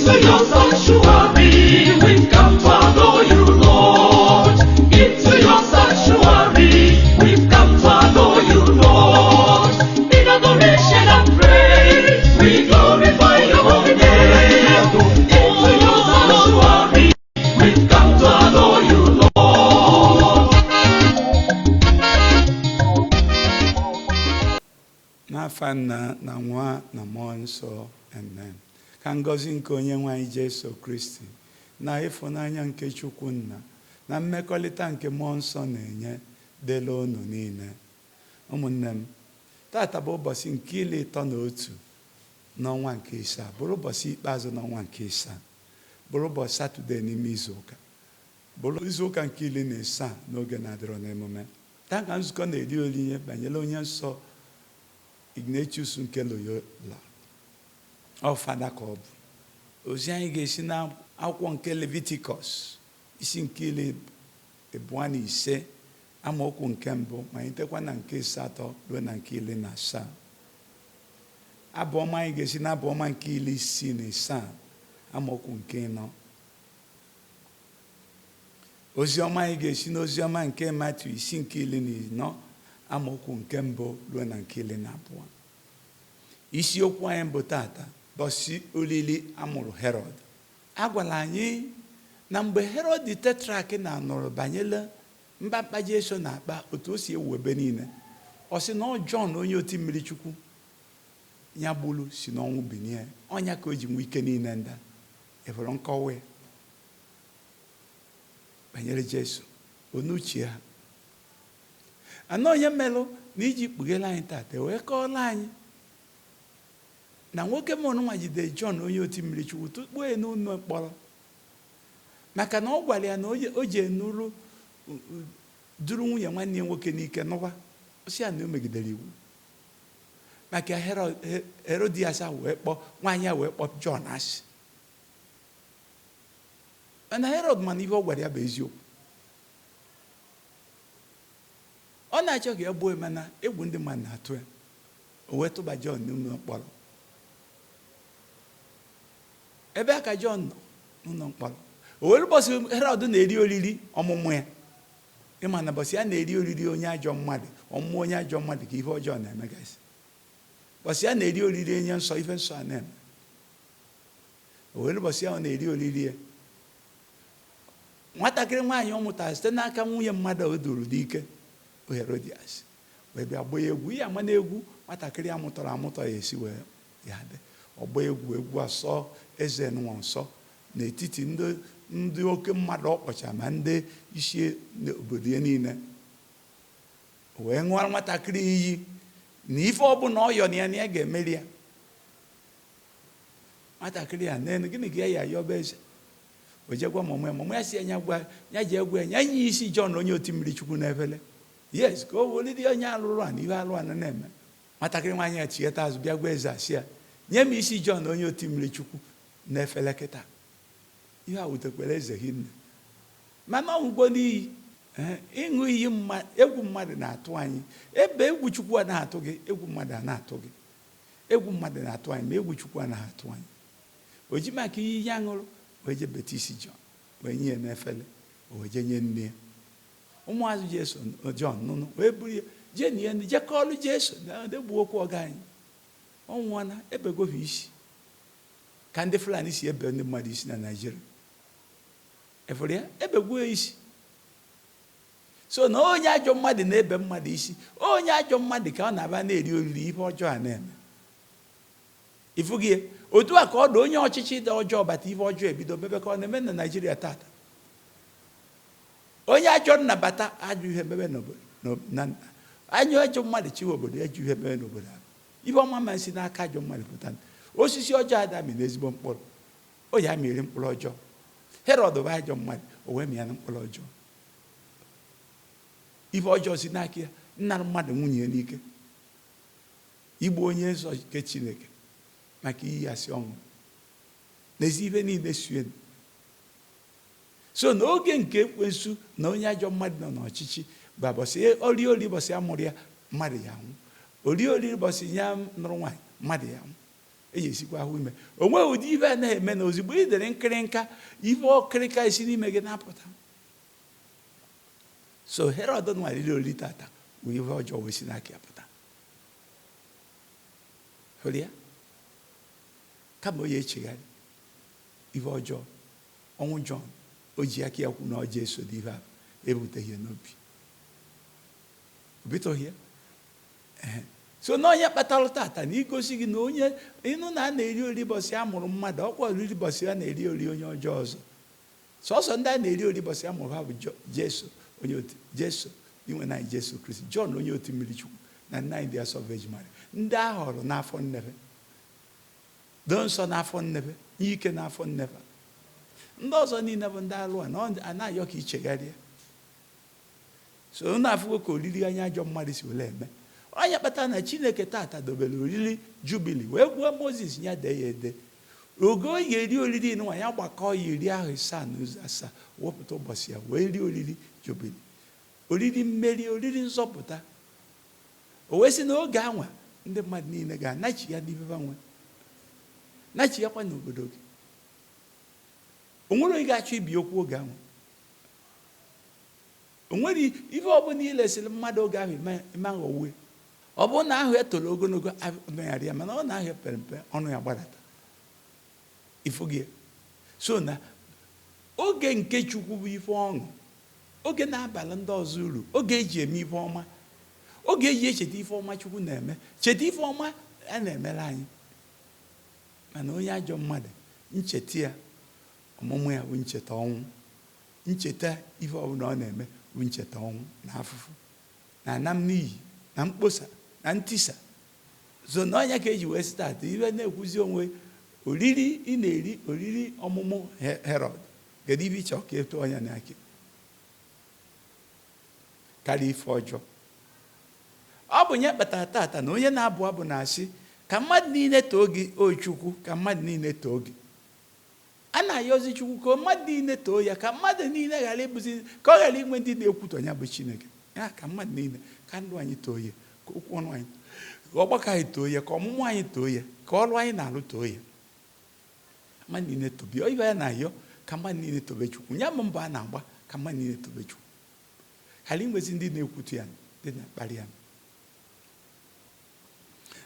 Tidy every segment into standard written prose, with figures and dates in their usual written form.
Into your sanctuary, we've come to adore you, Lord. Into your sanctuary, we've come to adore you, Lord. In adoration and praise, we glorify your holy name. Into your sanctuary, we've come to adore you, Lord. N'afa Nna na Nwa na Mmụọ Nsọ, amen. Ka ngọzi nke Onyenwe anyị Jesu Kristi na ịfụnanya nke Chukwu Nna na mmekọrịta nke Mmụọ Nsọ na-enye dịla unu niile. Ụmụnne m, tata bụ ụbọchị nke 31 n'ọnwa nke Ịsaa, bụrụ ụbọchị ikpeazụ n'ọnwa nke Ịsaa, bụrụ ụbọchị Satọde n'ime izuụka, bụrụ izuụka nke 17 n'oge na-adịrọ n'emume. Taa ka nzukọ na-eri onyinye banyere onye nsọ Ignatius nke Loyola, ọ fada ka ọ bụ. Ozi anyị ga-esi na akwụkwọ nke Leviticus isi nke 25 amaokwu nke 1 ma itekwa na nke 8 ruo na nke 17. Abụọma anyị ga-esi na abụọma nke 67 amaokwu nke 4. Oziọma anyị ga-esi na oziọma nke Matiu isi nke 14 amaokwu nke 1 ruo na nke 12. Isiokwu anyị bụ tata bọsị olili amụrụ Herod. Agwala anyị na mgbe Herod Tetrak na-anọrọ banyere mkpakpa Jesu na-akpa otu o si ewu ebe niile, ọ sị na ọ Jọn onye oti mmiri Chukwu ya gburu si n'ọnwụ binie, ọnya ka o ji nwe ike niile nda. Efere nkọwa banyere Jesu onuchie ha anọ onye mmelụ na iji kpughela anyị tata wee kọọla anyị na nwoke mụnụnwa jide Jọn onye oti mmiri Chukwu tupu n'ụlọ mkpọrọ maka na ọ gwara ya na o ji enuru duru nwunye nwanne ya nwoke n'ike n'ụwa. O si ya na o megidere iwu maka Herodias wee kpọọ nwaanyị ya wee kpọọ Jọn asị. Mana Herod mana ihe ọ gwara ya bụ eziokwu. Ọ na-achọ ka ya gbuo mana egwu ndị mmadụ na-atụ ya. O wee tụba Jọn n'ụlọ mkpọrọ. Ebe a ka Jọn nọ n'ụlọ mkpọrọ. O were ụbọchị Herod na-eri oriri ọmụmụ ya. Ịma na ụbọchị ya na-eri oriri onye ajọ mmadụ, ọmụmụ onye ajọ mmadụ ka ihe ọjọọ na-emegasị. Ụbọchị ya na-eri oriri onye nsọ, ife nsọ a na-eme. O were ụbọchị ya ọ na-eri oriri ya, nwatakịrị nwaanyị ọ mụtara site n'aka nwunye mmadụ o duru n'ike Herodias wee bịa gbaa egwu. Ya ama na egwu nwatakịrị a mụtara amụta ya esi wee ya dị ọgba egwu asọ eze nwa nsọ n'etiti ndị oke mmadụ ọkpọcha ma ndị isi obodo ya niile. Wee ṅụọ nwatakịrị iyi na ife ọbụla ọ yọ na ya na ya ga-emeri ya. Nwatakịrị ya nene gịnị ka ya yọba eze? O jegwa mọmụ ya si ya ji egwu ya nye isi Jọn onye oti mmiri Chukwu n'efele. Yes, ka o weliri onye alụrụ a na ihe alụ a na-eme. Nwatakịrị nwaanyị ya chigheta azụ bịa gwa eze asị ya nye m isi Jọn onye oti mmiri Chukwu n'efele kịta. Ihe a wutekwara eze hinne. Mana ọgwụgwọ n'iyi ịṅụ iyi egwu mmadụ na-atụ anyị. Ebe egwu Chukwu a na-atụ gị, egwu mmadụ a na-atụ gị. Egwu mmadụ na-atụ anyị ma egwu Chukwu a na-atụ anyị. O ji maka iyi ya ṅụrụ wee je beta isi Jọn wee nye ya n'efele o wee je nye nne ya. Ụmụazụ Jesu Jọn nụnụ wee buru ya jee na ya je kọọlụ Jesu na-egbu okwu ọga anyị. Ọ nwụọna ebegoghị isi ka ndị Fulani si ebe ndị mmadụ isi na Naịjirịa. Efere ya ebegbuo isi. So na onye ajọ mmadụ na-ebe mmadụ isi, onye ajọ mmadụ ka ọ na-aba na-eri oriri ihe ọjọọ a na-eme. Ifugie otu a ka ọ dị onye ọchịchị dị ọjọọ bata ihe ọjọọ ebido mebe ka ọ na-eme na Naịjirịa tata. Onye ajọ nnabata ajọ ihe mebe n'obodo anyị ajọ mmadụ chiwe obodo ajọ ihe mebe n'obodo ahụ. Ihe ọma ma si n'aka ajọ mmadụ pụta. Osisi ọjọọ adami na ezigbo mkpụrụ. O ya mịrị mkpụrụ ọjọọ. Herod bụ ajọ mmadụ o wee mịa na mkpụrụ ọjọọ. Ihe ọjọọ si n'aka ya nna mmadụ nwunye n'ike. Igbu onye nsọ nke Chineke maka iyi asị ọnwụ. N'ezi ife niile sue. So n'oge nke ekwensu na onye ajọ mmadụ nọ n'ọchịchị bụ bọsị ori bọsị amụrụ ya mmadụ ya nwụ. Ori bọsị ya nụrụ nwaanyị mmadụ ya nwụ. eji esikwa ahụ ime. O nweghị ụdị ibe a na-eme na ozugbo ị dere nkịrịnka ife ọkịrịka esi n'ime gị na-apụta. So Herod nwariri ori tata wee ife ọjọọ wee si n'aka ya pụta. Hụrụ ya? Kama onye echegharị ife ọjọọ ọnwụ Jọn o ji aka ya kwu na ọjọọ eso dị ife a ebuteghị n'obi. Obitoghị ya? So na onye kpatara tata na igosi gị na onye ịnụ na a na-eri ori bọsị a mụrụ mmadụ, ọkwa oriri bọsị a na-eri ori onye ọjọọ ọzọ. Sọsọ ndị a na-eri ori bọsị a mụrụ ha bụ Jesu onye otu Jesu inwe na Jesu Kristi, Jọn onye otu mmiri Chukwu na nna anyị dị asọ Virgin Mary, ndị a họrọ n'afọ nnebe, doo nsọ n'afọ nnebe, nye ike n'afọ nnebe. Ndị ọzọ niile bụ ndị alụ a na-ayọ ka ichegharịa. So na-afụgo ka oriri anya ajọ mmadụ si wele eme. Onye kpatara na Chineke tata dobere oriri jubili wee gbuo Moses ya dee ya ede. Oge o ga-eri oriri nwa ya gbakọọ ya iri ahụ isaa na ụzọ asaa wepụta ụbọchị ya wee rie oriri jubili, oriri mmeri, oriri nzọpụta. O wee sị na oge anwa ndị mmadụ niile ga-anachi ya n'ife banwe, nachi ya kwa n'obodo gị. O nwere onye ga-achọ ibi okwu oge ahụ. O nwere ife ọbụla ilesịrị mmadụ oge ahụ ime aghọwe. Ọ bụrụ na ahụ ya toro ogologo ọnụgharị ya, mana ọ na ahụ ya pere mpe ọnụ ya gbadata. Ifo gị. So na oge nke Chukwu bụ ife ọṅụ, oge na-abalị ndị ọzọ uru, oge eji eme ife ọma, oge eji echeta ife ọma Chukwu na-eme, cheta ife ọma a na-emere anyị. Mana onye ajọ mmadụ, ncheta ya ọmụmụ ya bụ ncheta ọnwụ, ncheta ife ọbụla ọ na-eme bụ ncheta ọnwụ na afụfụ na anam n'iyi na mkposa na ntisa. So na ọnya ka eji wee start iwe na-ekwuzi onwe oriri ị na-eri, oriri ọmụmụ Herod, kedu ibe ịchọ ka eto ọnya n'aka karịa ife ọjọọ. Ọ bụ nye kpatara tata na onye na-abụ abụ na-asị ka mmadụ niile too gị o Chukwu, ka mmadụ niile too gị. A na-ayọzi Chukwu ka mmadụ niile too ya, ka mmadụ niile ghara ịbụzi, ka ọ ghara inwe ndị na-ekwutọ ya bụ Chineke. Ya ka mmadụ niile, ka ndụ anyị too ya, ka okwu ọnụ anyị, ka ọgbakọ anyị too ya, ka ọmụmụ anyị too ya, ka ọrụ anyị na-alụ too ya. Mmadụ niile tobe ibe ya na-ayọ ka mmadụ niile tobe Chukwu. Ya bụ mbọ a na-agba ka mmadụ niile tobe Chukwu, ghara inwezi ndị na-ekwutu ya, ndị na-akparị ya.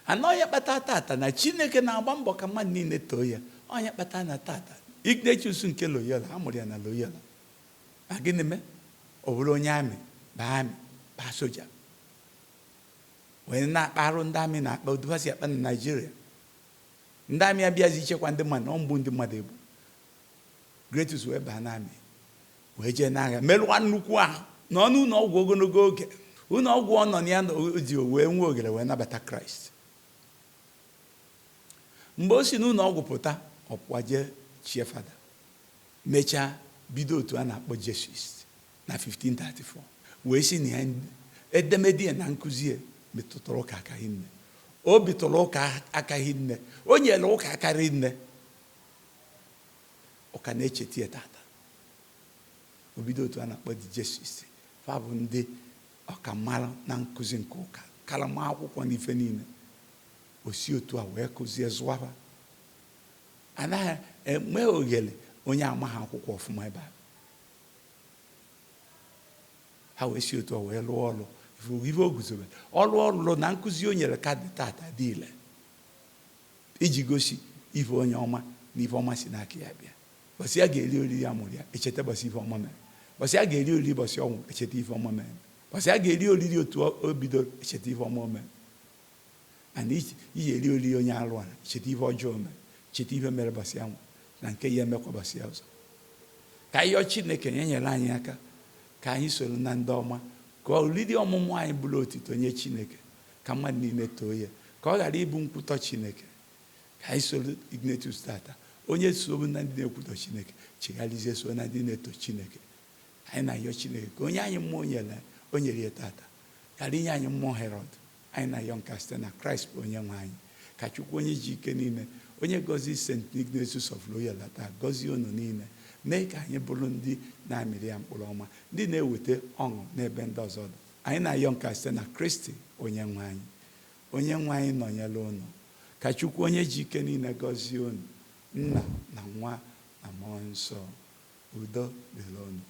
Anọ ya kpata tata na Chineke na-agba mbọ ka mmadụ niile too ya. Onye kpata na tata Ignatius nke Loyola, a mụrụ ya na Loyola. Ma gịnị mee? Ọ bụrụ onye amị, baa soja, wee na-akparụ ndị amị na-akpa odubasi akpa na Naịjirịa. Ndị amị abịazi ichekwa ndị mmadụ, ọ mgbu ndị mmadụ egbu. Ignatius wee baa n'amị, wee jee n'agha, merụwa nnukwu ahụ n'ọnụ ụlọ ọgwụ ogologo oge. Ụlọ ọgwụ ọ nọ na ya ji wee nwee oghere wee nabata Kraịst. Mgbe o si n'ụlọ ọgwụ pụta, ọ pụọ jee chie fada, mechaa bido otu a na-akpọ Jesuit na 1534. Wee si na ya edemede ya na nkụzi ya metụtara ụka aka hinne. O bitụrụ ụka aka hinne, o nyere ụka akarị nne. Ụka na-echeta ya tata. O bido otu a na-akpọ the Jesuit. Fa bụ ndị ọkammara na nkụzi nke ụka, kalama akwụkwọ n'ife niile. O si otu a wee kụzie zụwaba. Anaghị enwe oghere onye amaghị akwụkwọ ọfụma ebe a. Ha wee si otu a wee lụọ ọrụ ife o guzobe ọrụ na nkụzi o nyere ka dị tata dị ile, iji gosi ife onye ọma na ife ọma si n'aka ya bịa. Bọsị ya ga-eri oriri ya mụrụ ya, echeta bọsị ife ọma mere. Bọsị ya ga-eri oriri bọsị ọnwụ, echeta ife ọma mere. Bọsị ya ga-eri oriri otu o bidoro, echeta ife ọma mere. Mana iji eri oriri onye alụ a, echeta ife ọjọọ mere, cheta ife mere bọsị ya nwụ na nke ya emekwa bọsị ya ọzọ. Ka anyị yọọ Chineke ya nyere anyị aka ka anyị soro na ndị ọma, ka oriri ọmụmụ anyị bụrụ otito nye Chineke, ka mmadụ niile too ya, ka ọ ghara ịbụ nkwutọ Chineke. Ka anyị soro Ignatius tata, onye so na ndị na-ekwutọ Chineke, chigharịzie so na ndị na-eto Chineke. Anyị na-ayọ Chineke ka onye anyị mmụọ o nyere ya tata ghara inye anyị mmụọ Herod. Anyị na-ayọ nka site na Kraịst bụ onye nwe anyị. Ka Chukwu onye ji ike niile, onye gọzie St. Ignatius of Loyola taa, gọzie unu niile, mee ka anyị bụrụ ndị na-amịrị ya mkpụrụ ọma, ndị na-eweta ọṅụ n'ebe ndị ọzọ dị. Anyị na-ayọ nka site na Kristi onye nwe anyị. Onye nwe anyị nọnyere unu, ka Chukwu onye ji ike niile gọzie unu, Nna na Nwa na Mmụọ Nsọ. Udo dịrị unu.